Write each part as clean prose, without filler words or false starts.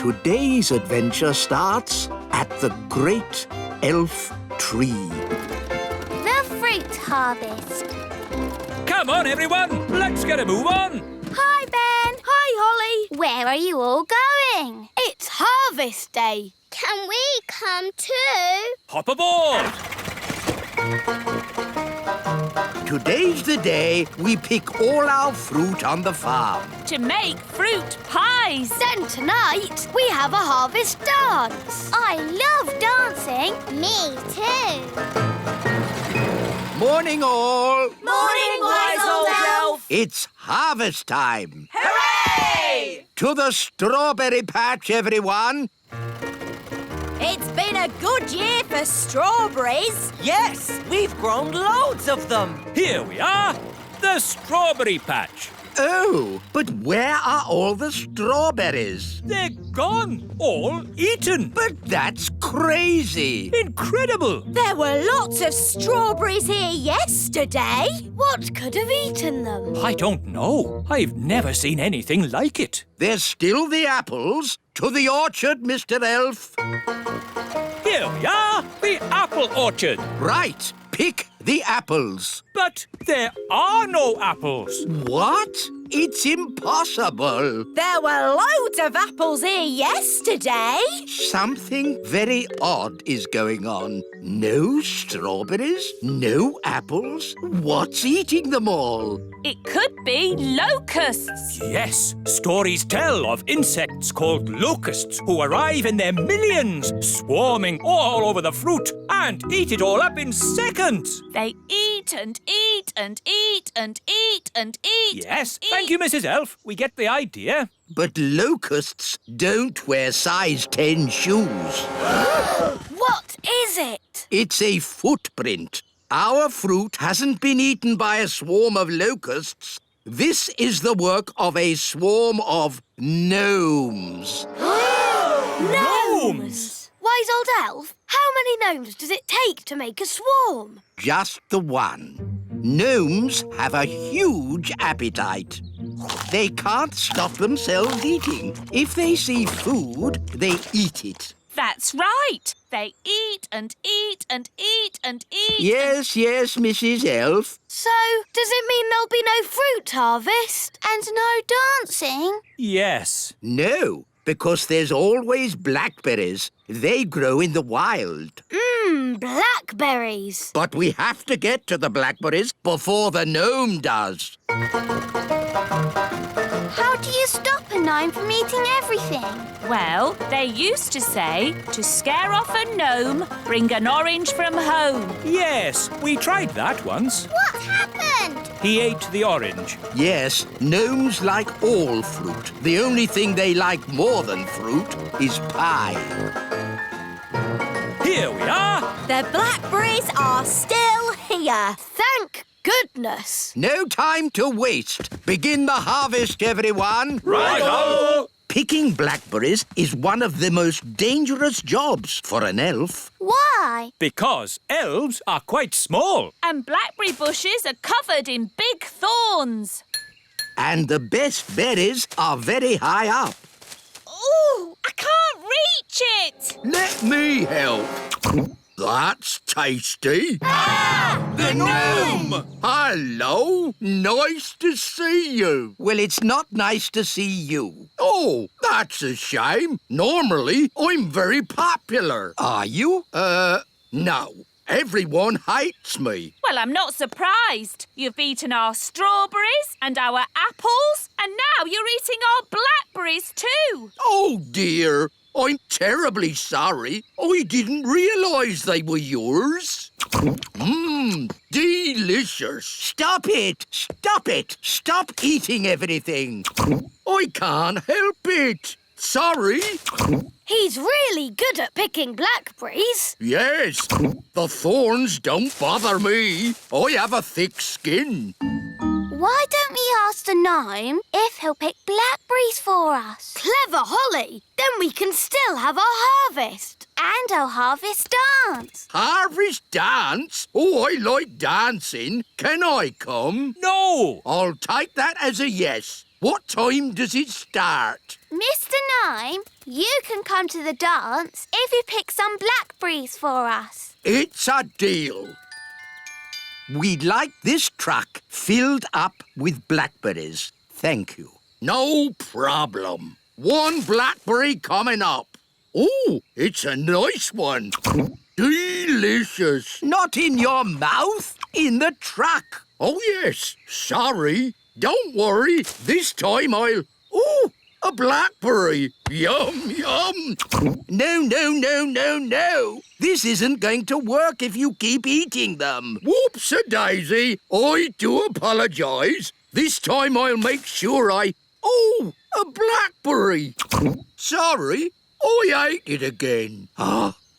Today's adventure starts at the great elf tree. The fruit harvest. Come on, everyone. Let's get a move on. Hi, Ben. Hi, Holly. Where are you all going? It's harvest day. Can we come too? Hop aboard. Today's the day we pick all our fruit on the farm. To make fruit pies. Then tonight we have a harvest dance. I love dancing. Me too. Morning, all. Morning, wise old elf. It's harvest time. Hooray! To the strawberry patch, everyone. It's been a good year for strawberries. Yes, we've grown loads of them. Here we are. The strawberry patch. Oh, but where are all the strawberries? They're gone. All eaten. But that's crazy. Incredible. There were lots of strawberries here yesterday. What could have eaten them? I don't know. I've never seen anything like it. There's still the apples. To the orchard, Mr. Elf. Here we are. The apple orchard. Right. Pick the apples. But there are no apples. What? It's impossible. There were loads of apples here yesterday. Something very odd is going on. No strawberries, no apples. What's eating them all? It could be locusts. Yes, stories tell of insects called locusts who arrive in their millions, swarming all over the fruit and eat it all up in seconds. They eat and eat and eat and eat and eat. Yes, and thank you, Mrs. Elf. We get the idea. But locusts don't wear size 10 shoes. What is it? It's a footprint. Our fruit hasn't been eaten by a swarm of locusts. This is the work of a swarm of gnomes. Gnomes! Wise old elf, how many gnomes does it take to make a swarm? Just the one. Gnomes have a huge appetite. They can't stop themselves eating. If they see food, they eat it. That's right. They eat and eat and eat and eat. Yes, Mrs. Elf. So, does it mean there'll be no fruit harvest? And no dancing? Yes. No, because there's always blackberries. They grow in the wild. Blackberries. But we have to get to the blackberries before the gnome does. How do you stop a gnome from eating everything? Well, they used to say, to scare off a gnome, bring an orange from home. Yes, we tried that once. What happened? He ate the orange. Yes, gnomes like all fruit. The only thing they like more than fruit is pie. Here we are. The blackberries are still here. Thank goodness. No time to waste. Begin the harvest, everyone. Righto! Picking blackberries is one of the most dangerous jobs for an elf. Why? Because elves are quite small. And blackberry bushes are covered in big thorns. And the best berries are very high up. Ooh, I can't reach it. Let me help. That's tasty. The gnome! Hello. Nice to see you. Well, it's not nice to see you. Oh, that's a shame. Normally, I'm very popular. Are you? No. Everyone hates me. Well, I'm not surprised. You've eaten our strawberries and our apples, and now you're eating our blackberries too. Oh, dear. I'm terribly sorry. I didn't realise they were yours. Delicious. Stop it. Stop it. Stop eating everything. I can't help it. Sorry. He's really good at picking blackberries. Yes. The thorns don't bother me. I have a thick skin. Why don't we ask the gnome if he'll pick blackberries for us? Clever, Holly. Then we can still have our harvest. And our harvest dance. Harvest dance? Oh, I like dancing. Can I come? No! I'll take that as a yes. What time does it start? Mr. Nime, you can come to the dance if you pick some blackberries for us. It's a deal. We'd like this truck filled up with blackberries. Thank you. No problem. 1 blackberry coming up. Oh, it's a nice one. Delicious. Not in your mouth, in the truck. Oh, yes. Sorry. Don't worry. This time I'll... Oh, a blackberry. Yum, yum. No. This isn't going to work if you keep eating them. Whoops-a-daisy. I do apologise. This time I'll make sure I... Oh, a blackberry. Sorry, I ate it again.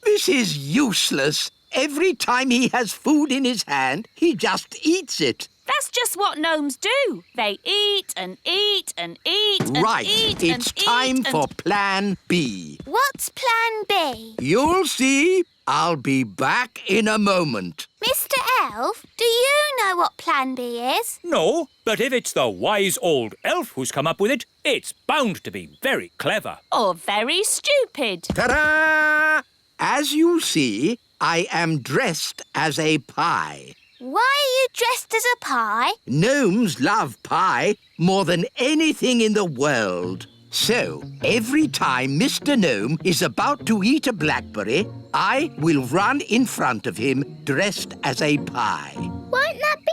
This is useless. Every time he has food in his hand, he just eats it. That's just what gnomes do. They eat and eat and eat and Right, eat it's and time eat for Plan B. What's Plan B? You'll see. I'll be back in a moment. Mr. Elf, do you know what Plan B is? No, but if it's the wise old elf who's come up with it, it's bound to be very clever. Or very stupid. Ta-da! As you see, I am dressed as a pie. Why are you dressed as a pie? Gnomes love pie more than anything in the world. So, every time Mr. Gnome is about to eat a blackberry, I will run in front of him dressed as a pie. Won't that be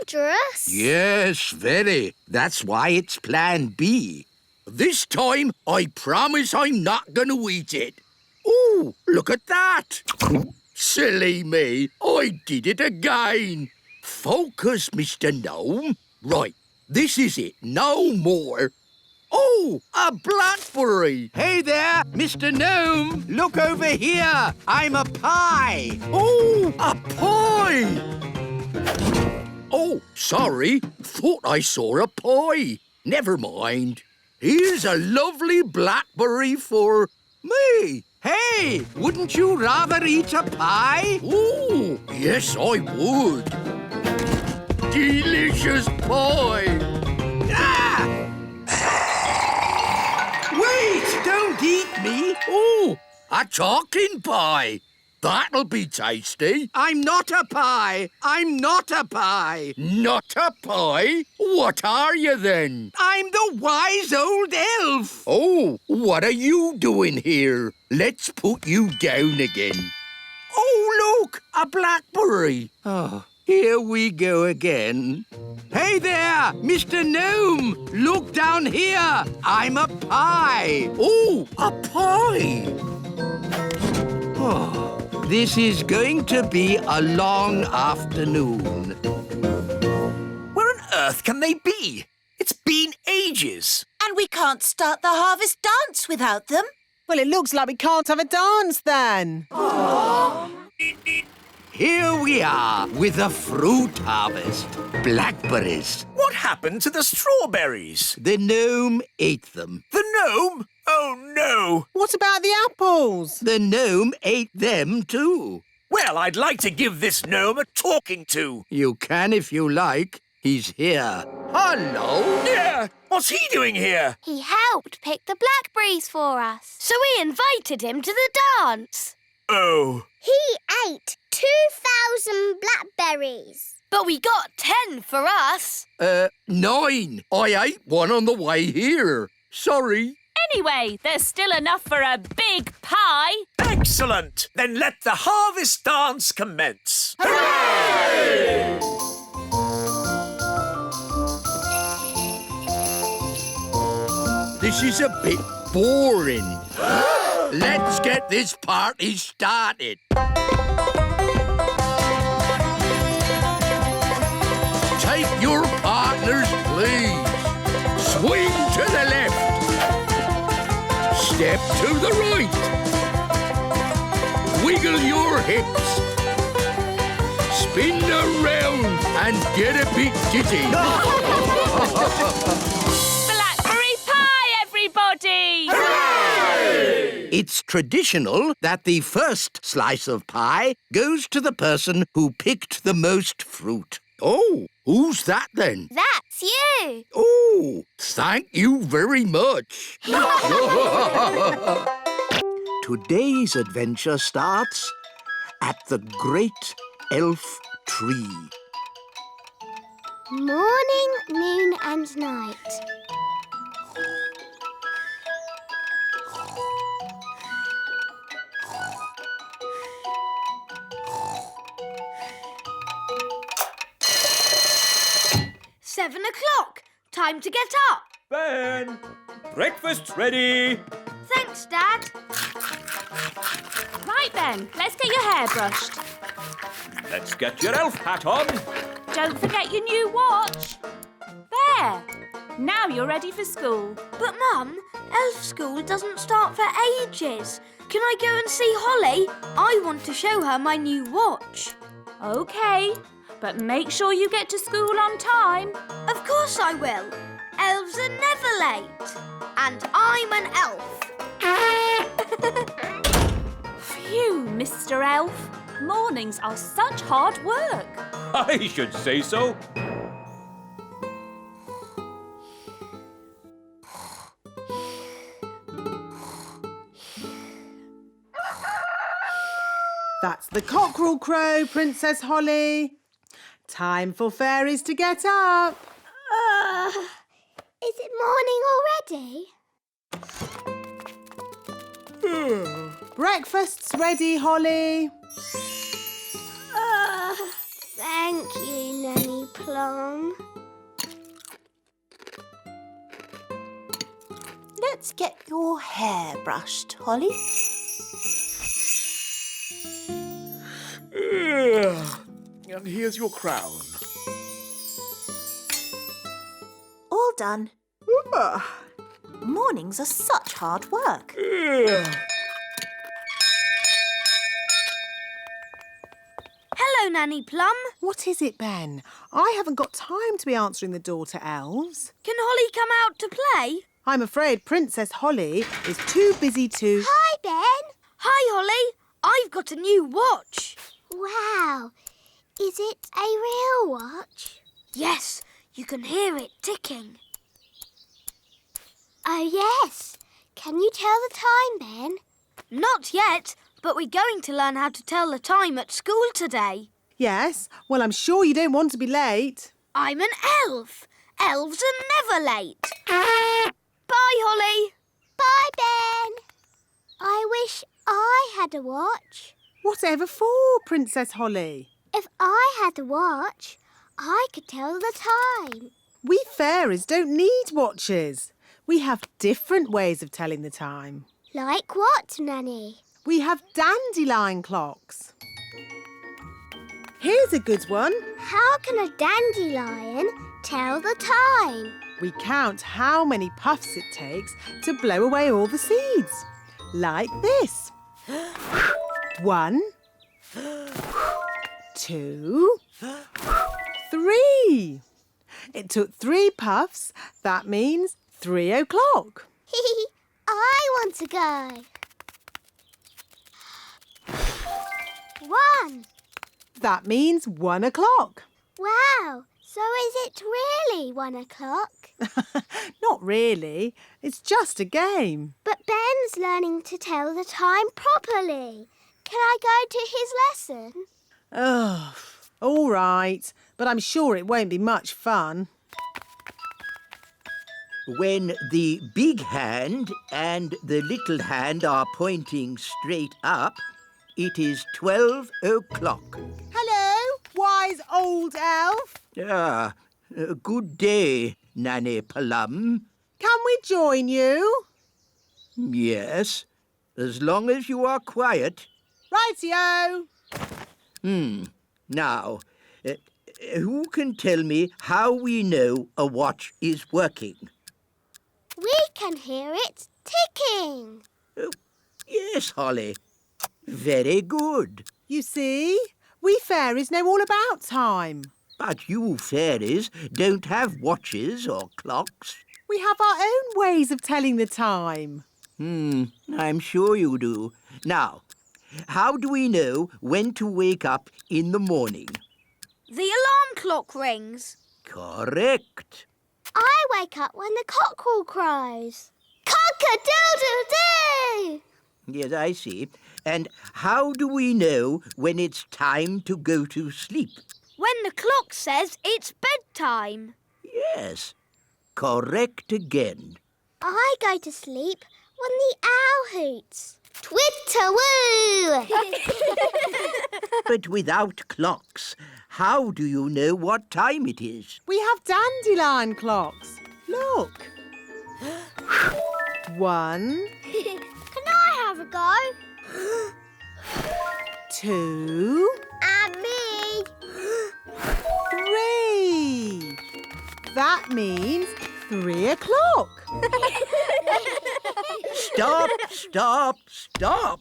dangerous? Yes, very. That's why it's Plan B. This time, I promise I'm not going to eat it. Ooh, look at that. Silly me, I did it again. Focus, Mr. Gnome. Right, this is it. No more. Oh, a blackberry! Hey there, Mr. Gnome! Look over here! I'm a pie! Oh, a pie! Oh, sorry. Thought I saw a pie. Never mind. Here's a lovely blackberry for me. Hey, wouldn't you rather eat a pie? Ooh, yes, I would. Delicious pie! Ah! Wait! Don't eat me! Oh, a talking pie! That'll be tasty. I'm not a pie. I'm not a pie. Not a pie? What are you then? I'm the wise old elf. Oh, what are you doing here? Let's put you down again. Oh, look, a blackberry. Oh, here we go again. Hey there, Mr. Gnome. Look down here. I'm a pie. Oh, a pie. Oh. This is going to be a long afternoon. Where on earth can they be? It's been ages. And we can't start the harvest dance without them. Well, it looks like we can't have a dance then. Here we are with a fruit harvest. Blackberries. What happened to the strawberries? The gnome ate them. The gnome? Oh, no. What about the apples? The gnome ate them too. Well, I'd like to give this gnome a talking to. You can if you like. He's here. Hello. Yeah, what's he doing here? He helped pick the blackberries for us. So we invited him to the dance. Oh. He ate 2,000 blackberries. But we got 10 for us. 9. I ate one on the way here. Sorry. Anyway, there's still enough for a big pie. Excellent. Then let the harvest dance commence. Hooray! This is a bit boring. Let's get this party started. Take your partners, please. Swing to the left. Step to the right. Wiggle your hips. Spin around and get a bit dizzy. Blackberry pie, everybody! Hooray! It's traditional that the first slice of pie goes to the person who picked the most fruit. Oh, who's that then? That's you. Oh, thank you very much. Today's adventure starts at the Great Elf Tree. Morning, noon and night. "7 o'clock. Time to get up. Ben, breakfast's ready. Thanks, Dad. Right, Ben, let's get your hair brushed. Let's get your elf hat on. Don't forget your new watch. There. Now you're ready for school. But, Mum, elf school doesn't start for ages. Can I go and see Holly? I want to show her my new watch. OK, but make sure you get to school on time. Of course I will. Elves are never late. And I'm an elf. Phew, Mr. Elf. Mornings are such hard work. I should say so. That's the cockerel crow, Princess Holly. Time for fairies to get up. Is it morning already? Breakfast's ready, Holly. Thank you, Nanny Plum. Let's get your hair brushed, Holly. And here's your crown. All done. Mornings are such hard work. Hello, Nanny Plum. What is it, Ben? I haven't got time to be answering the door to elves. Can Holly come out to play? I'm afraid Princess Holly is too busy to... Hi, Ben. Hi, Holly. I've got a new watch. Wow. Is it a real watch? Yes, you can hear it ticking. Oh, yes. Can you tell the time, Ben? Not yet, but we're going to learn how to tell the time at school today. Yes? Well, I'm sure you don't want to be late. I'm an elf. Elves are never late. Bye, Holly. Bye, Ben. I wish I had a watch. Whatever for, Princess Holly? If I had a watch, I could tell the time. We fairies don't need watches. We have different ways of telling the time. Like what, Nanny? We have dandelion clocks. Here's a good one. How can a dandelion tell the time? We count how many puffs it takes to blow away all the seeds. Like this. 1, 2, 3. It took 3 puffs. That means 3 o'clock. I want to go. 1. That means 1 o'clock. Wow. So is it really 1 o'clock? Not really. It's just a game. But Ben's learning to tell the time properly. Can I go to his lesson? Oh, all right. But I'm sure it won't be much fun. When the big hand and the little hand are pointing straight up, it is 12 o'clock. Hello, wise old elf. Good day, Nanny Plum. Can we join you? Yes, as long as you are quiet. Rightio. Now, who can tell me how we know a watch is working? We can hear it ticking. Yes, Holly. Very good. You see, we fairies know all about time. But you fairies don't have watches or clocks. We have our own ways of telling the time. I'm sure you do. Now, how do we know when to wake up in the morning? The alarm clock rings. Correct. I wake up when the cockerel crows. Cock-a-doodle-doo! Yes, I see. And how do we know when it's time to go to sleep? When the clock says it's bedtime. Yes, correct again. I go to sleep when the owl hoots. Twitter-woo! But without clocks, how do you know what time it is? We have dandelion clocks. Look. 1, Can I have a go? 2, And me. 3. That means 3 o'clock. Stop, stop, stop.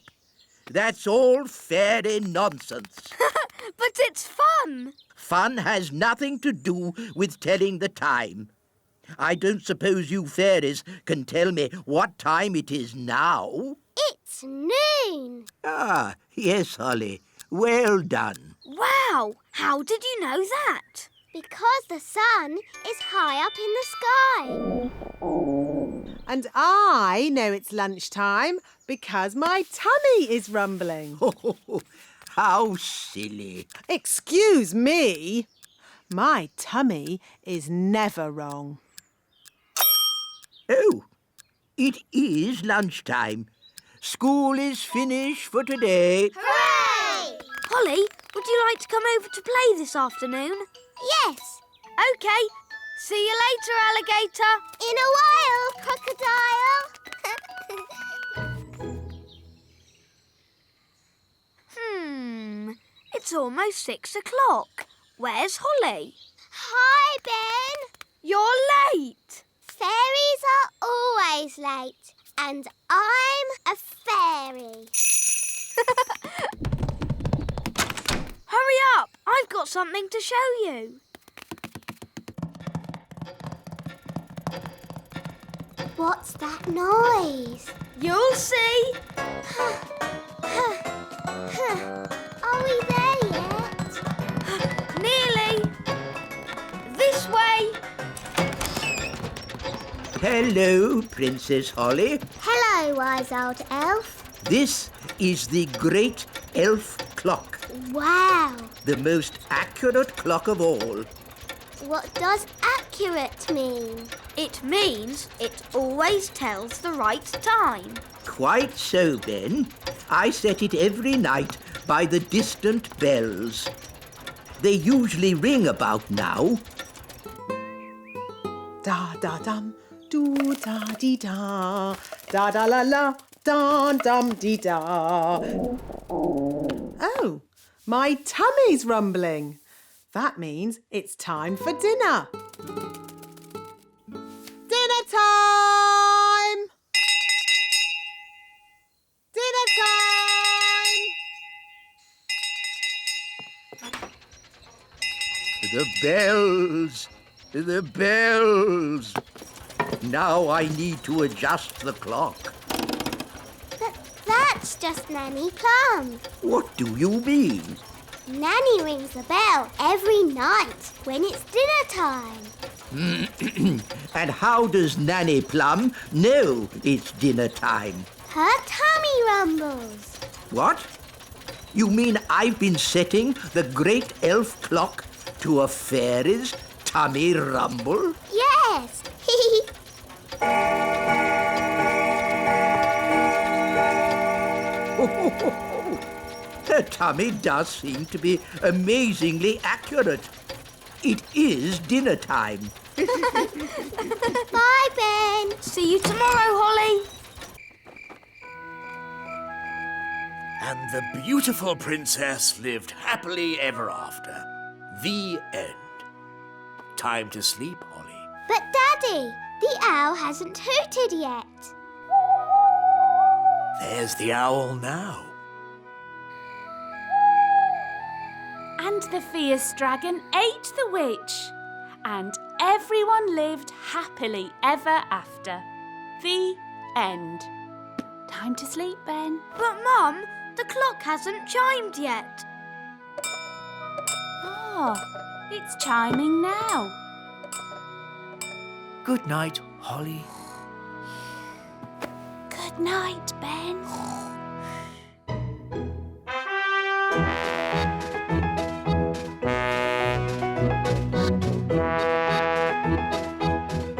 That's all fairy nonsense. But it's fun. Fun has nothing to do with telling the time. I don't suppose you fairies can tell me what time it is now. It's noon. Ah, yes, Holly. Well done. Wow, how did you know that? Because the sun is high up in the sky. And I know it's lunchtime because my tummy is rumbling. How silly. Excuse me. My tummy is never wrong. Oh, it is lunchtime. School is finished for today. Hooray! Holly, would you like to come over to play this afternoon? Yes. OK. See you later, alligator. In a while, crocodile. It's almost 6 o'clock. Where's Holly? Hi, Ben. You're late. Fairies are always late. And I'm a fairy. Hurry up. I've got something to show you. What's that noise? You'll see. Are we there yet? Nearly. This way. Hello, Princess Holly. Hello, wise old elf. This is the great elf clock, Wow. the most accurate clock of all. What does accurate mean? It means it always tells the right time. Quite so, Ben. I set it every night by the distant bells. They usually ring about now. Da da dum, do da dee da, da da la la, dum dum dee da. Oh, my tummy's rumbling. That means it's time for dinner. Dinner time! Dinner time! The bells! The bells! Now I need to adjust the clock. That's just Nanny Plum. What do you mean? Nanny rings the bell every night when it's dinner time. And how does Nanny Plum know it's dinner time? Her tummy rumbles. What? You mean I've been setting the great elf clock to a fairy's tummy rumble? Yes. Her tummy does seem to be amazingly accurate. It is dinner time. Bye, Ben. See you tomorrow, Holly. And the beautiful princess lived happily ever after. The end. Time to sleep, Holly. But, Daddy, the owl hasn't hooted yet. There's the owl now. And the fierce dragon ate the witch. And everyone lived happily ever after. The end. Time to sleep, Ben. But, Mum, the clock hasn't chimed yet. It's chiming now. Good night, Holly. Good night, Ben.